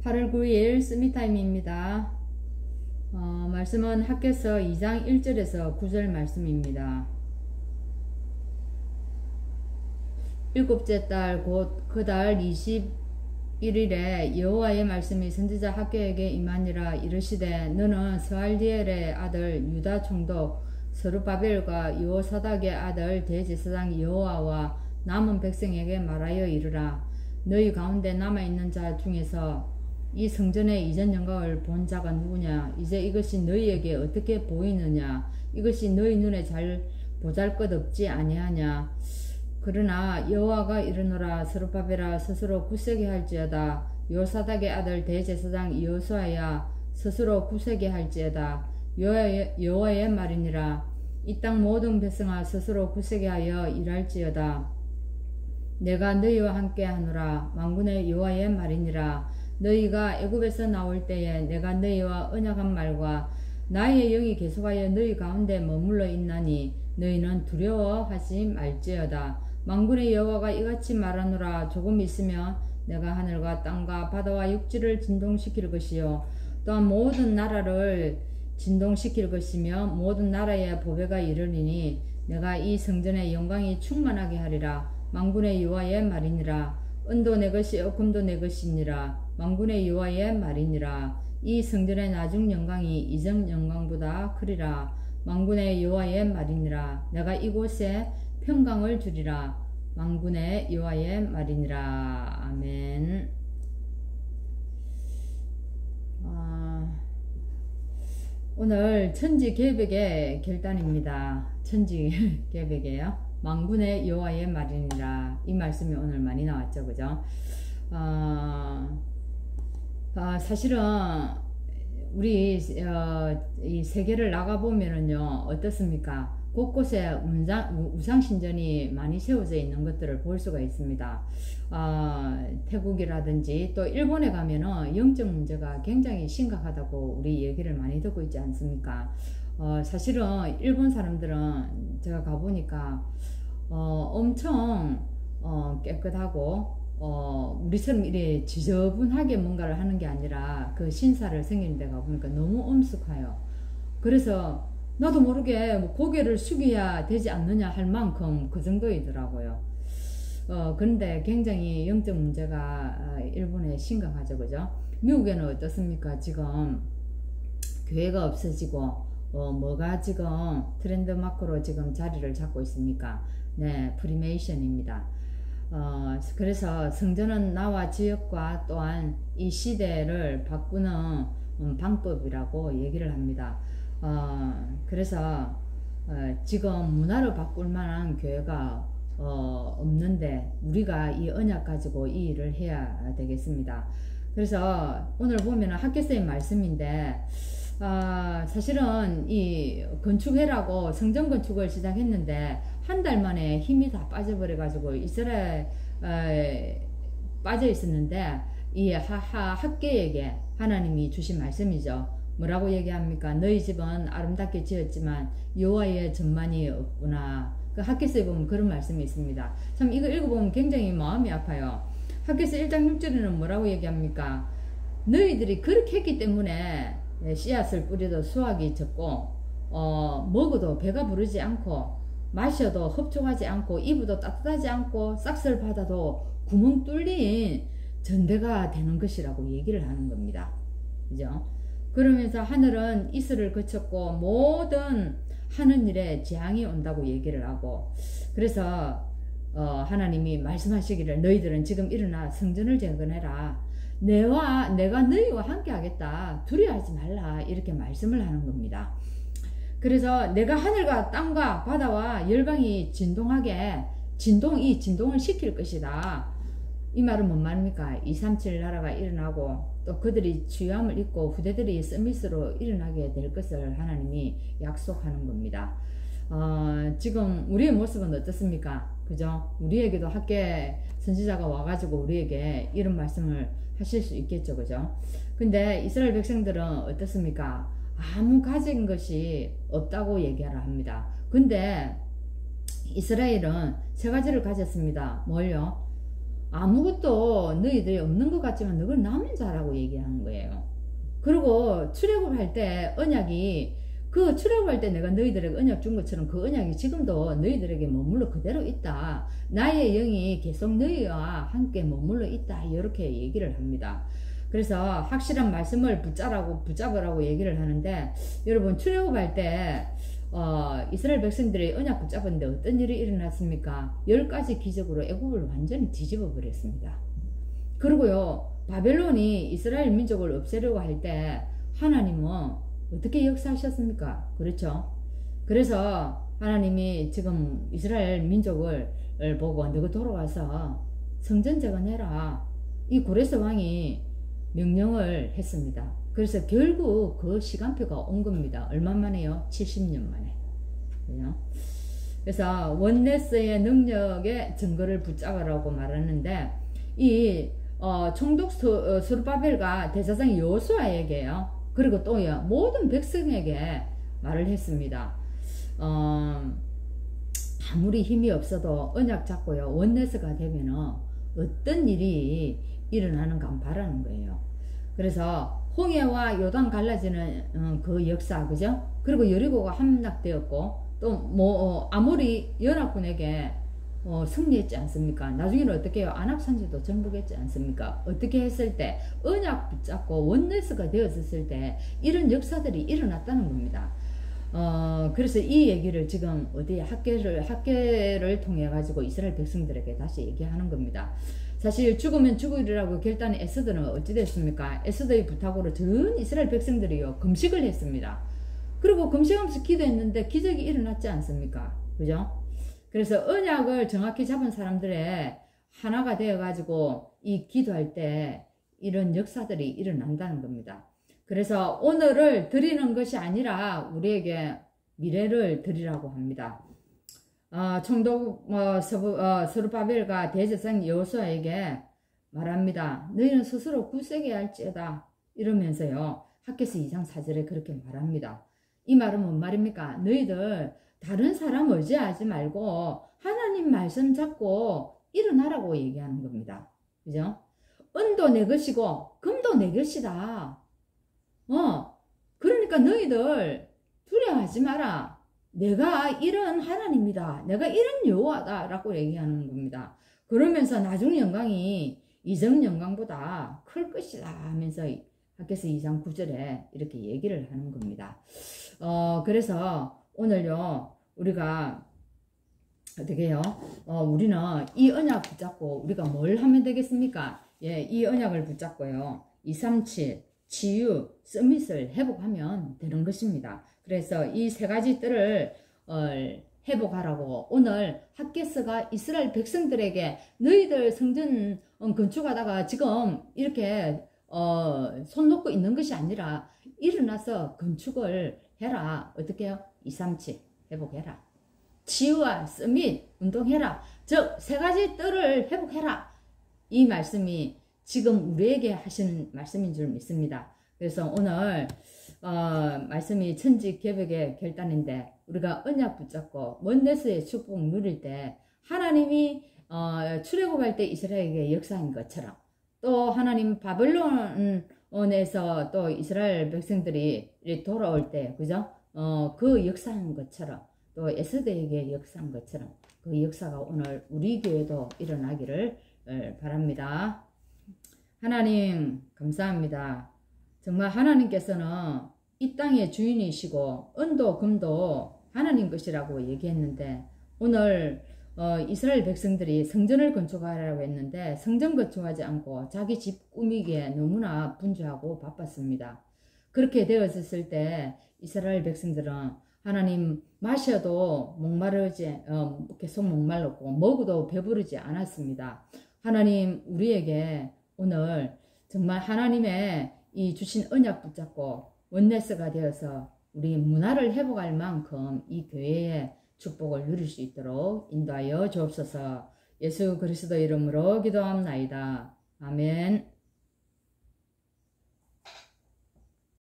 8월 9일 스미타임입니다. 말씀은 학개서 2장 1절에서 9절 말씀입니다. 일곱째 달 곧 그 달 21일에 여호와의 말씀이 선지자 학개에게 임하니라. 이르시되 너는 스알디엘의 아들 유다 총독 스룹바벨과 여호사닥의 아들 대제사장 여호와와 남은 백성에게 말하여 이르라. 너희 가운데 남아있는 자 중에서 이 성전의 이전 영광을 본 자가 누구냐? 이제 이것이 너희에게 어떻게 보이느냐? 이것이 너희 눈에 잘 보잘것없지 아니하냐? 그러나 여호와가 이르노라. 스룹바벨아 스스로 굳세게 할지어다. 요사닥의 아들 대제사장 여호수아야 스스로 굳세게 할지어다. 여호와의 말이니라. 이 땅 모든 백성아 스스로 굳세게 하여 일할지어다. 내가 너희와 함께 하노라. 만군의 여호와의 말이니라. 너희가 애굽에서 나올 때에 내가 너희와 언약한 말과 나의 영이 계속하여 너희 가운데 머물러 있나니 너희는 두려워하지 말지어다. 만군의 여호와가 이같이 말하노라. 조금 있으면 내가 하늘과 땅과 바다와 육지를 진동시킬 것이요 또한 모든 나라를 진동시킬 것이며 모든 나라의 보배가 이르리니 내가 이 성전의 영광이 충만하게 하리라. 만군의 여호와의 말이니라. 은도 내 것이요 금도 내 것이니라. 만군의 여호와의 말이니라. 이 성전의 나중 영광이 이전 영광보다 크리라. 만군의 여호와의 말이니라. 내가 이곳에 평강을 주리라. 만군의 여호와의 말이니라. 아멘. 오늘 천지개벽의 결단입니다. 천지개벽이에요. 만군의 여호와의 말이니라. 이 말씀이 오늘 많이 나왔죠, 그죠? 사실은 우리 이 세계를 나가보면은요 어떻습니까? 곳곳에 우상신전이 많이 세워져 있는 것들을 볼 수가 있습니다. 태국이라든지 또 일본에 가면은 영적 문제가 굉장히 심각하다고 우리 얘기를 많이 듣고 있지 않습니까? 사실은 일본 사람들은 제가 가보니까 엄청 깨끗하고 우리처럼 이래 지저분하게 뭔가를 하는 게 아니라 그 신사를 생기는 데 가보니까 너무 엄숙해요. 그래서 나도 모르게 뭐 고개를 숙여야 되지 않느냐 할 만큼 그 정도이더라고요. 그런데 굉장히 영적 문제가 일본에 심각하죠, 그죠? 미국에는 어떻습니까? 지금 교회가 없어지고 뭐가 지금 트렌드 마크로 지금 자리를 잡고 있습니까? 네, 프리메이션입니다. 그래서 성전은 나와 지역과 또한 이 시대를 바꾸는 방법이라고 얘기를 합니다. 그래서 지금 문화를 바꿀 만한 교회가 없는데 우리가 이 언약 가지고 이 일을 해야 되겠습니다. 그래서 오늘 보면 학개서의 말씀인데 사실은 이 건축해라고 성전 건축을 시작했는데 한 달 만에 힘이 다 빠져버려 가지고 이스라엘 빠져 있었는데 이 학개에게 하나님이 주신 말씀이죠. 뭐라고 얘기합니까? 너희 집은 아름답게 지었지만 여호와의 전만이 없구나. 그 학개서에 보면 그런 말씀이 있습니다. 참 이거 읽어보면 굉장히 마음이 아파요. 학개서 1장 6절에는 뭐라고 얘기합니까? 너희들이 그렇게 했기 때문에 씨앗을 뿌려도 수확이 적고 먹어도 배가 부르지 않고 마셔도 흡족하지 않고 입어도 따뜻하지 않고 싹쓸 받아도 구멍 뚫린 전대가 되는 것이라고 얘기를 하는 겁니다. 그죠? 그러면서 하늘은 이슬을 거쳤고 모든 하는 일에 재앙이 온다고 얘기를 하고, 그래서 하나님이 말씀하시기를 너희들은 지금 일어나 성전을 재건해라. 내가 너희와 함께 하겠다. 두려워하지 말라. 이렇게 말씀을 하는 겁니다. 그래서 내가 하늘과 땅과 바다와 열방이 진동을 시킬 것이다. 이 말은 뭔 말입니까? 237 나라가 일어나고 또 그들이 주함을 입고 후대들이 서밋으로 일어나게 될 것을 하나님이 약속하는 겁니다. 지금 우리의 모습은 어떻습니까? 그죠? 우리에게도 학개 선지자가 와가지고 우리에게 이런 말씀을 하실 수 있겠죠, 그죠? 근데 이스라엘 백성들은 어떻습니까? 아무 가진 것이 없다고 얘기하라 합니다. 근데 이스라엘은 세 가지를 가졌습니다. 뭘요? 아무것도 너희들이 없는 것 같지만 너걸 남은 자라고 얘기하는 거예요. 그리고 출애굽할 때 언약이 그 출애굽할 때 내가 너희들에게 언약 준 것처럼 그 언약이 지금도 너희들에게 머물러 그대로 있다. 나의 영이 계속 너희와 함께 머물러 있다. 이렇게 얘기를 합니다. 그래서 확실한 말씀을 붙잡으라고 얘기를 하는데, 여러분 출애굽할 때 이스라엘 백성들이 언약 붙잡았는데 어떤 일이 일어났습니까? 10가지 기적으로 애굽을 완전히 뒤집어 버렸습니다. 그리고요, 바벨론이 이스라엘 민족을 없애려고 할 때 하나님은 어떻게 역사하셨습니까? 그렇죠? 그래서 하나님이 지금 이스라엘 민족을 보고 너가 돌아가서 성전 재건해라. 이 고레스 왕이 명령을 했습니다. 그래서 결국 그 시간표가 온 겁니다. 얼마 만에요? 70년 만에. 그래서 원네스의 능력의 증거를 붙잡으라고 말하는데, 이 총독 스룹바벨과 대제사장 여호수아에게요, 그리고 또요 모든 백성에게 말을 했습니다. 아무리 힘이 없어도 언약 잡고요 원네스가 되면은 어떤 일이 일어나는가 바라는 거예요. 그래서 홍해와 요단 갈라지는 그 역사, 그죠? 그리고 여리고가 함락되었고, 또 뭐 아모리 연합군에게 승리했지 않습니까? 나중에는 어떻게 해요? 안악산지도 정복했지 않습니까? 어떻게 했을 때 언약 붙잡고 원네스가 되었을 때 이런 역사들이 일어났다는 겁니다. 그래서 이 얘기를 지금 어디 학계를 통해 가지고 이스라엘 백성들에게 다시 얘기하는 겁니다. 사실 죽으면 죽으리라고 결단한 에스더는 어찌 됐습니까? 에스더의 부탁으로 전 이스라엘 백성들이요 금식을 했습니다. 그리고 금식하면서 기도했는데 기적이 일어났지 않습니까? 그죠? 그래서 언약을 정확히 잡은 사람들의 하나가 되어 가지고 이 기도할 때 이런 역사들이 일어난다는 겁니다. 그래서 오늘을 드리는 것이 아니라 우리에게 미래를 드리라고 합니다. 총독 스룹바벨과 대제사장 여호수아에게 말합니다. 너희는 스스로 굳세게 할지어다. 이러면서요 학개서 2장 4절에 그렇게 말합니다. 이 말은 뭔 말입니까? 너희들 다른 사람 의지하지 말고 하나님 말씀 잡고 일어나라고 얘기하는 겁니다. 그죠? 은도 내 것이고 금도 내 것이다. 그러니까 너희들 두려워하지 마라. 내가 이런 하나님이다. 내가 이런 여호와다. 라고 얘기하는 겁니다. 그러면서 나중 영광이 이전 영광보다 클 것이다 하면서 학개서 2장 9절에 이렇게 얘기를 하는 겁니다. 그래서 오늘요 우리가 어떻게 해요? 우리는 이 언약 붙잡고 우리가 뭘 하면 되겠습니까? 예, 이 언약을 붙잡고요 237 치유, 서밋을 회복하면 되는 것입니다. 그래서 이 세 가지 뜰을 회복하라고 오늘 학개서가 이스라엘 백성들에게 너희들 성전 건축하다가 지금 이렇게 손 놓고 있는 것이 아니라 일어나서 건축을 해라. 어떻게 해요? 237 회복해라. 치유와 서밋 운동해라. 즉 세 가지 뜰을 회복해라. 이 말씀이 지금 우리에게 하시는 말씀인 줄 믿습니다. 그래서 오늘 말씀이 천지개벽의 결단인데 우리가 언약 붙잡고 원네스의 축복 누릴 때 하나님이 출애굽할 때 이스라엘에게 역사인 것처럼 또 하나님 바벨론에서 또 이스라엘 백성들이 돌아올 때 그죠? 그 역사인 것처럼 또 에스더에게 역사인 것처럼 그 역사가 오늘 우리 교회도 일어나기를 바랍니다. 하나님 감사합니다. 정말 하나님께서는 이 땅의 주인이시고 은도 금도 하나님 것이라고 얘기했는데 오늘 이스라엘 백성들이 성전을 건축하라고 했는데 성전 건축하지 않고 자기 집 꾸미기에 너무나 분주하고 바빴습니다. 그렇게 되었을 때 이스라엘 백성들은 하나님 마셔도 목마르지 계속 목말랐고 먹어도 배부르지 않았습니다. 하나님 우리에게 오늘 정말 하나님의 이 주신 언약 붙잡고 원네스가 되어서 우리 문화를 회복할 만큼 이 교회의 축복을 누릴 수 있도록 인도하여 주옵소서. 예수 그리스도 이름으로 기도합나이다. 아멘.